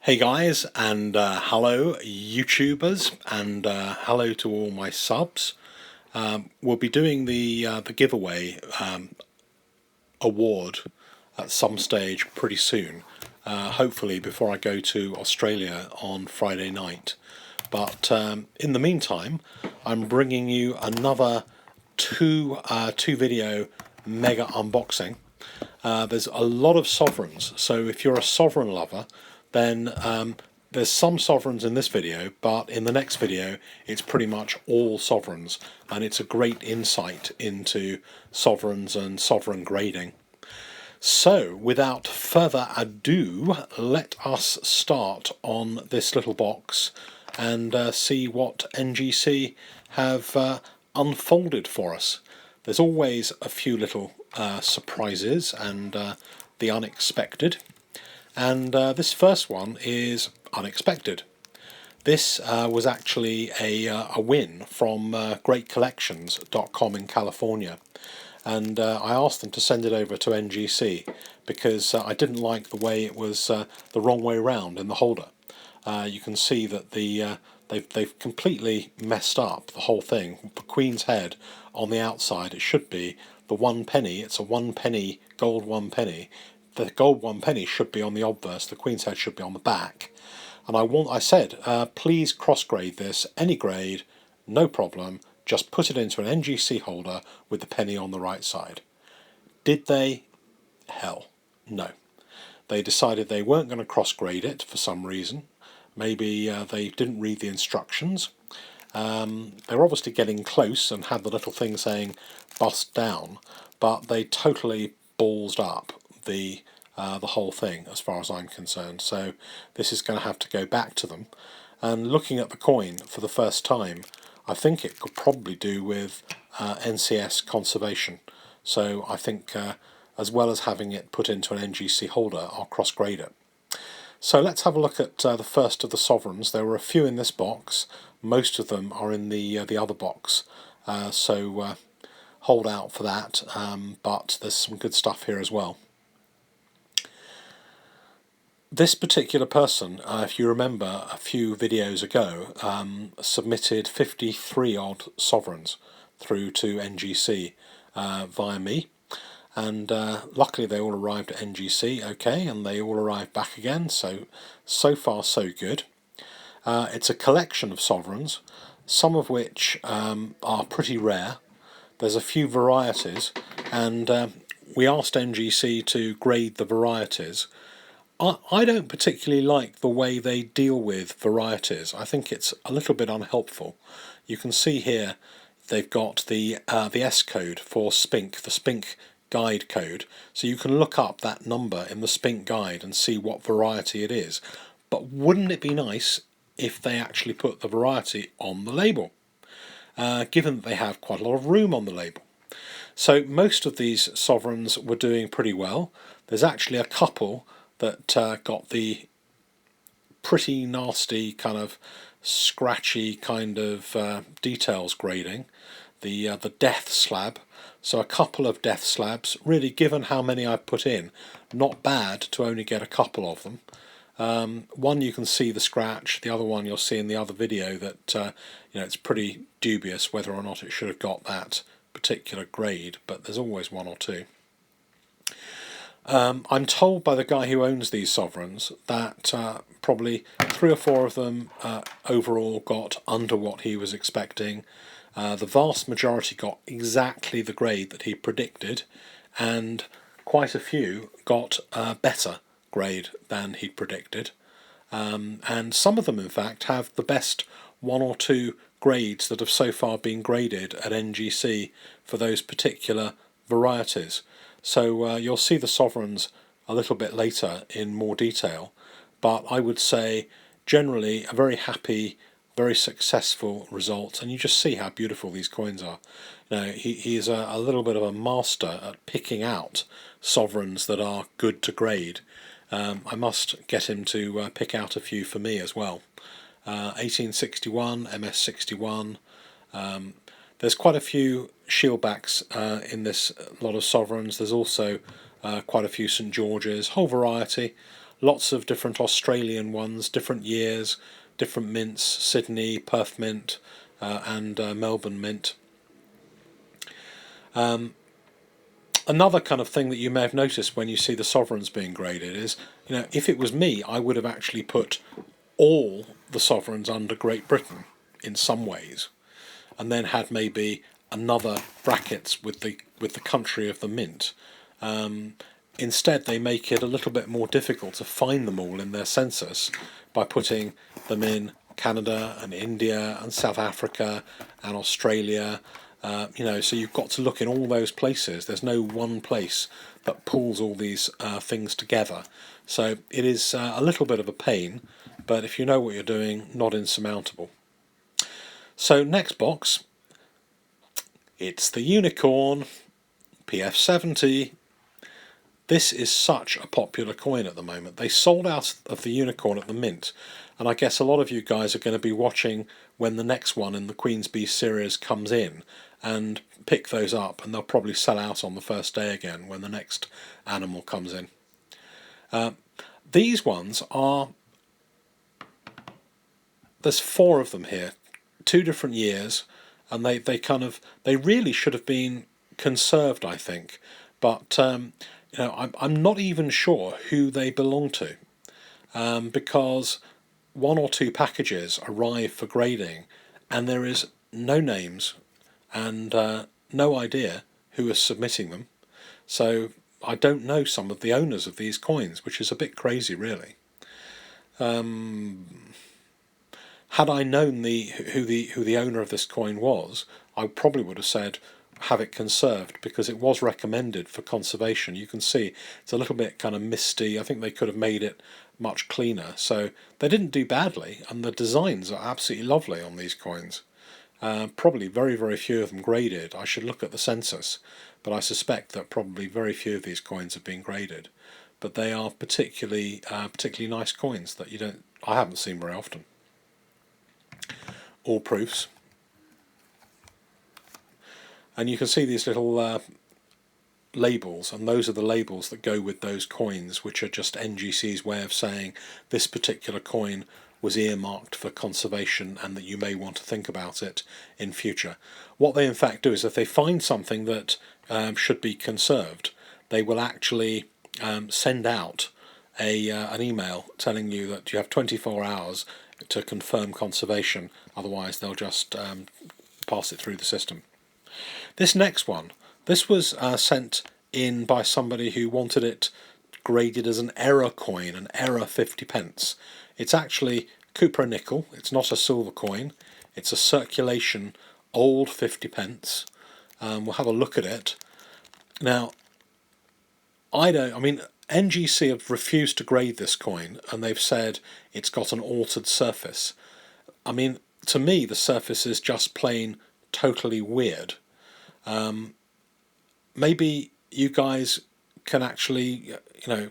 Hey guys, and hello YouTubers, and hello to all my subs. We'll be doing the giveaway award at some stage pretty soon. Hopefully before I go to Australia on Friday night. But in the meantime, I'm bringing you another two video mega unboxing. There's a lot of sovereigns, so if you're a sovereign lover, then there's some sovereigns in this video, but in the next video it's pretty much all sovereigns, and it's a great insight into sovereigns and sovereign grading. So without further ado, let us start on this little box and see what NGC have unfolded for us. There's always a few little surprises and the unexpected, and this first one is unexpected. This was actually a win from greatcollections.com in California, and I asked them to send it over to NGC because I didn't like the way it was the wrong way round in the holder. You can see that they've completely messed up the whole thing. The Queen's head on the outside, it should be the 1 penny. It's a 1 penny gold 1 penny. The gold 1 penny should be on the obverse. The Queen's head should be on the back. And I said, please cross grade this, any grade, no problem. Just put it into an NGC holder with the penny on the right side. Did they? Hell, no. They decided they weren't going to cross grade it for some reason. Maybe they didn't read the instructions. They're obviously getting close and had the little thing saying bust down, but they totally ballsed up the whole thing as far as I'm concerned. So this is going to have to go back to them. And looking at the coin for the first time, I think it could probably do with NCS conservation. So I think as well as having it put into an NGC holder, I'll cross grade it. So let's have a look at the first of the sovereigns. There were a few in this box. Most of them are in the other box. So hold out for that. But there's some good stuff here as well. This particular person, if you remember a few videos ago, submitted 53 odd sovereigns through to NGC via me. And luckily they all arrived at NGC okay, and they all arrived back again, so far so good. It's a collection of sovereigns, some of which are pretty rare. There's a few varieties, and we asked NGC to grade the varieties. I don't particularly like the way they deal with varieties. I think it's a little bit unhelpful. You can see here they've got the S code for Spink, the Spink guide code, so you can look up that number in the Spink guide and see what variety it is. But wouldn't it be nice if they actually put the variety on the label, given that they have quite a lot of room on the label? So most of these sovereigns were doing pretty well. There's actually a couple that got the pretty nasty kind of scratchy kind of details grading, the death slab. So a couple of death slabs, really, given how many I've put in, not bad to only get a couple of them. One you can see the scratch, the other one you'll see in the other video that it's pretty dubious whether or not it should have got that particular grade, but there's always one or two. I'm told by the guy who owns these sovereigns that probably 3 or 4 of them overall got under what he was expecting. The vast majority got exactly the grade that he predicted, and quite a few got a better grade than he predicted. And some of them, in fact, have the best 1 or 2 grades that have so far been graded at NGC for those particular varieties. So you'll see the sovereigns a little bit later in more detail, but I would say generally a very happy, very successful result, and you just see how beautiful these coins are. He is a little bit of a master at picking out sovereigns that are good to grade. I must get him to pick out a few for me as well. 1861, MS61. There's quite a few shieldbacks in this lot of sovereigns. There's also quite a few St George's, whole variety. lots of different Australian ones, different years, different mints, Sydney, Perth Mint, and Melbourne Mint. Another kind of thing that you may have noticed when you see the sovereigns being graded is, if it was me, I would have actually put all the sovereigns under Great Britain in some ways, and then had maybe another brackets with the country of the mint. Instead, they make it a little bit more difficult to find them all in their census by putting them in Canada and India and South Africa and Australia. So you've got to look in all those places. There's no one place that pulls all these things together. So it is a little bit of a pain, but if you know what you're doing, not insurmountable. So next box, it's the unicorn PF70. This is such a popular coin at the moment. They sold out of the unicorn at the mint, and I guess a lot of you guys are going to be watching when the next one in the Queen's Beast series comes in and pick those up, and they'll probably sell out on the first day again when the next animal comes in. These ones are, there's 4 of them here, 2 different years, and they really should have been conserved, I think, but I'm not even sure who they belong to, because 1 or 2 packages arrive for grading and there is no names and no idea who is submitting them, so I don't know some of the owners of these coins, which is a bit crazy really. Had I known who the owner of this coin was, I probably would have said have it conserved, because it was recommended for conservation. You can see it's a little bit kind of misty. I think they could have made it much cleaner. So they didn't do badly, and the designs are absolutely lovely on these coins. Probably very, very few of them graded. I should look at the census, but I suspect that probably very few of these coins have been graded. But they are particularly nice coins that I haven't seen very often. All proofs. And you can see these little labels, and those are the labels that go with those coins, which are just NGC's way of saying this particular coin was earmarked for conservation and that you may want to think about it in future. What they in fact do is if they find something that should be conserved, they will actually send out an email telling you that you have 24 hours to confirm conservation, otherwise they'll just pass it through the system. This next one, this was sent in by somebody who wanted it graded as an error coin, an error 50 pence. It's actually cupro nickel, it's not a silver coin, it's a circulation old 50 pence. We'll have a look at it. Now, NGC have refused to grade this coin, and they've said it's got an altered surface. I mean, to me the surface is just plain totally weird. Maybe you guys can actually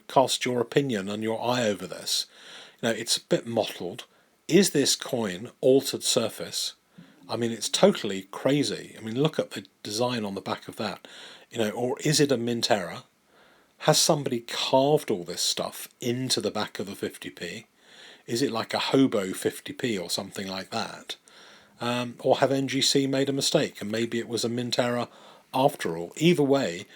cast your opinion and your eye over this. It's a bit mottled. Is this coin altered surface? I mean, it's totally crazy. I mean, look at the design on the back of that. Or is it a mint error? Has somebody carved all this stuff into the back of the 50p? Is it like a hobo 50p or something like that? Or have NGC made a mistake and maybe it was a mint error after all? Either way,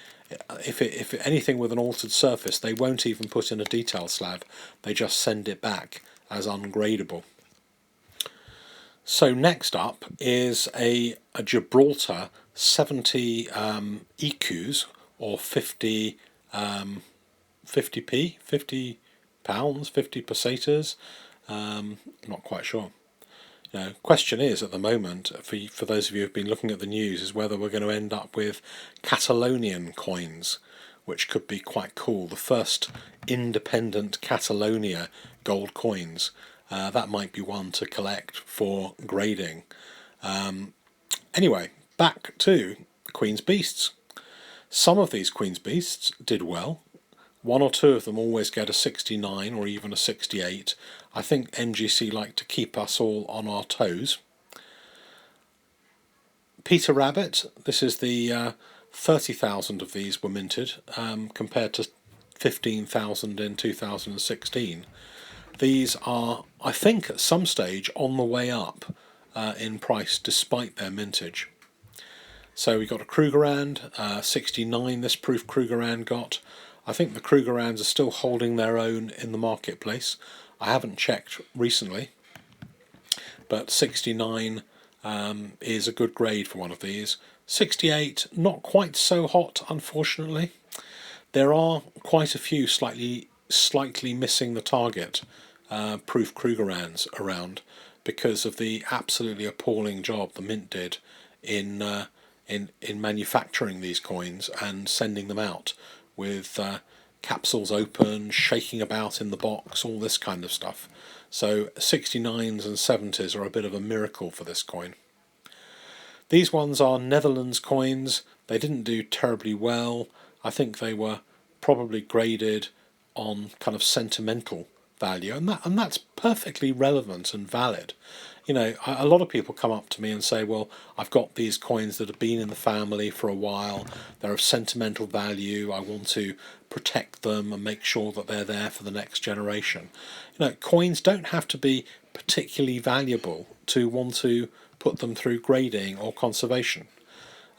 if anything with an altered surface, they won't even put in a detail slab. They just send it back as ungradable. So next up is a Gibraltar 70 EQs, or 50 50p, 50 pounds, 50 pesetas. Not quite sure. Question is at the moment, for those of you who've been looking at the news, is whether we're going to end up with Catalonian coins, which could be quite cool. The first independent Catalonia gold coins. That might be one to collect for grading. Anyway, back to Queen's Beasts. Some of these Queen's Beasts did well. 1 or 2 of them always get a 69 or even a 68. I think NGC like to keep us all on our toes. Peter Rabbit, this is the 30,000 of these were minted, compared to 15,000 in 2016. These are, I think, at some stage on the way up in price despite their mintage. So we got a Krugerrand, 69 this proof Krugerrand got. I think the Krugerrands are still holding their own in the marketplace. I haven't checked recently, but 69 is a good grade for one of these. 68, not quite so hot, unfortunately. There are quite a few slightly missing the target proof Krugerrands around because of the absolutely appalling job the Mint did in manufacturing these coins and sending them out with capsules open, shaking about in the box, all this kind of stuff. So 69s and 70s are a bit of a miracle for this coin. These ones are Netherlands coins. They didn't do terribly well. I think they were probably graded on kind of sentimental value, and that's perfectly relevant and valid. You know, a lot of people come up to me and say, well, I've got these coins that have been in the family for a while, they're of sentimental value, I want to protect them and make sure that they're there for the next generation. You know, coins don't have to be particularly valuable to want to put them through grading or conservation.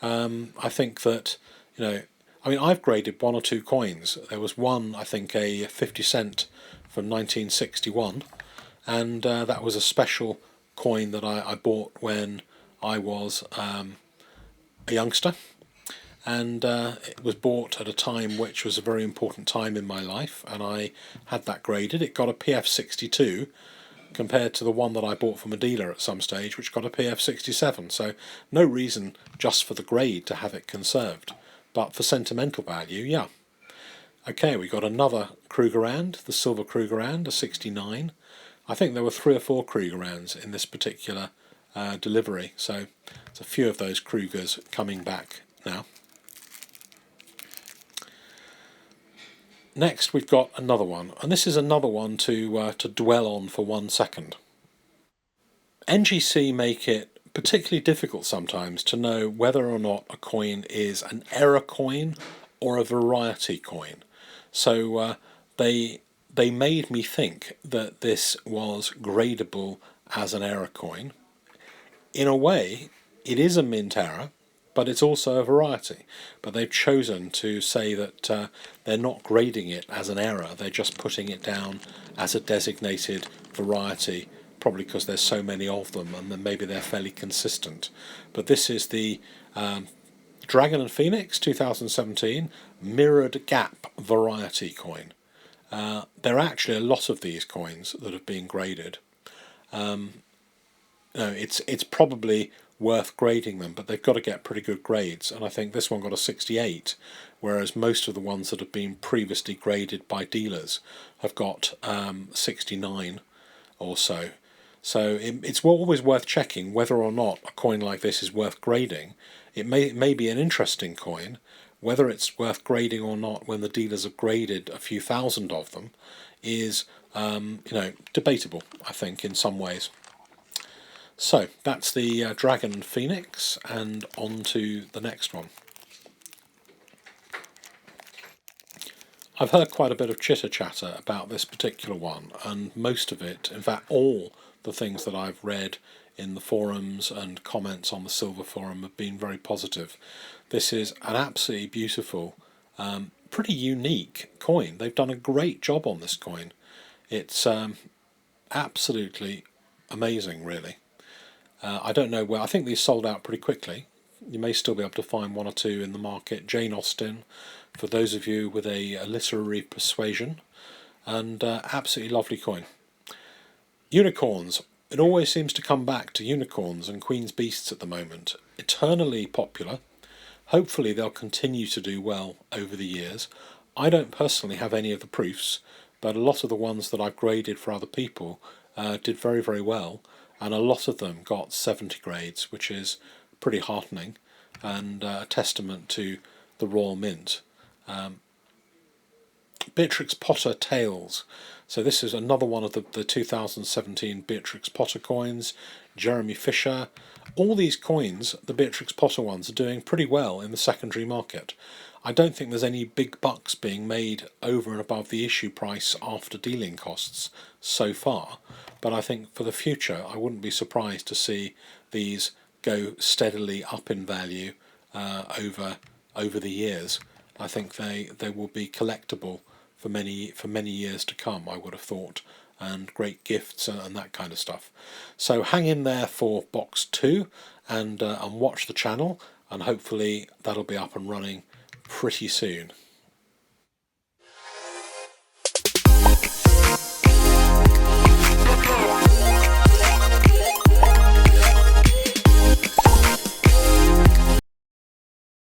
I think that, you know, I mean, I've graded one or two coins. There was one, I think, a 50 cent from 1961, and that was a special coin that I bought when I was a youngster, and it was bought at a time which was a very important time in my life, and I had that graded. It got a PF 62 compared to the one that I bought from a dealer at some stage, which got a PF 67. So no reason just for the grade to have it conserved, but for sentimental value, yeah. Okay, we got another Krugerrand, the silver Krugerrand, a 69. I think there were 3 or 4 Krugerrands in this particular delivery, so there's a few of those Krugers coming back now. Next we've got another one, and this is another one to dwell on for 1 second. NGC make it particularly difficult sometimes to know whether or not a coin is an error coin or a variety coin. So they made me think that this was gradable as an error coin. In a way, it is a mint error, but it's also a variety. But they've chosen to say that they're not grading it as an error, they're just putting it down as a designated variety, probably because there's so many of them and then maybe they're fairly consistent. But this is the Dragon and Phoenix 2017 Mirrored Gap Variety coin. There are actually a lot of these coins that have been graded. It's probably worth grading them, but they've got to get pretty good grades, and I think this one got a 68, whereas most of the ones that have been previously graded by dealers have got 69 or so. So it's always worth checking whether or not a coin like this is worth grading. It may be an interesting coin. Whether it's worth grading or not when the dealers have graded a few thousand of them is debatable, I think, in some ways. So that's the Dragon and Phoenix, and on to the next one. I've heard quite a bit of chitter chatter about this particular one, and most of it, in fact all the things that I've read in the forums and comments on the Silver Forum have been very positive. This is an absolutely beautiful, pretty unique coin. They've done a great job on this coin. It's absolutely amazing, really. I don't know where. I think these sold out pretty quickly. You may still be able to find 1 or 2 in the market. Jane Austen, for those of you with a literary persuasion, and absolutely lovely coin. Unicorns. It always seems to come back to unicorns and Queen's Beasts at the moment. Eternally popular. Hopefully they'll continue to do well over the years. I don't personally have any of the proofs, but a lot of the ones that I've graded for other people did very, very well, and a lot of them got 70 grades, which is pretty heartening and a testament to the Royal Mint. Beatrix Potter Tales. So this is another one of the 2017 Beatrix Potter coins, Jeremy Fisher. All these coins, the Beatrix Potter ones, are doing pretty well in the secondary market. I don't think there's any big bucks being made over and above the issue price after dealing costs so far, but I think for the future I wouldn't be surprised to see these go steadily up in value over the years. I think they will be collectible for many years to come, I would have thought, and great gifts and that kind of stuff. So hang in there for box 2 and watch the channel, and hopefully that'll be up and running pretty soon.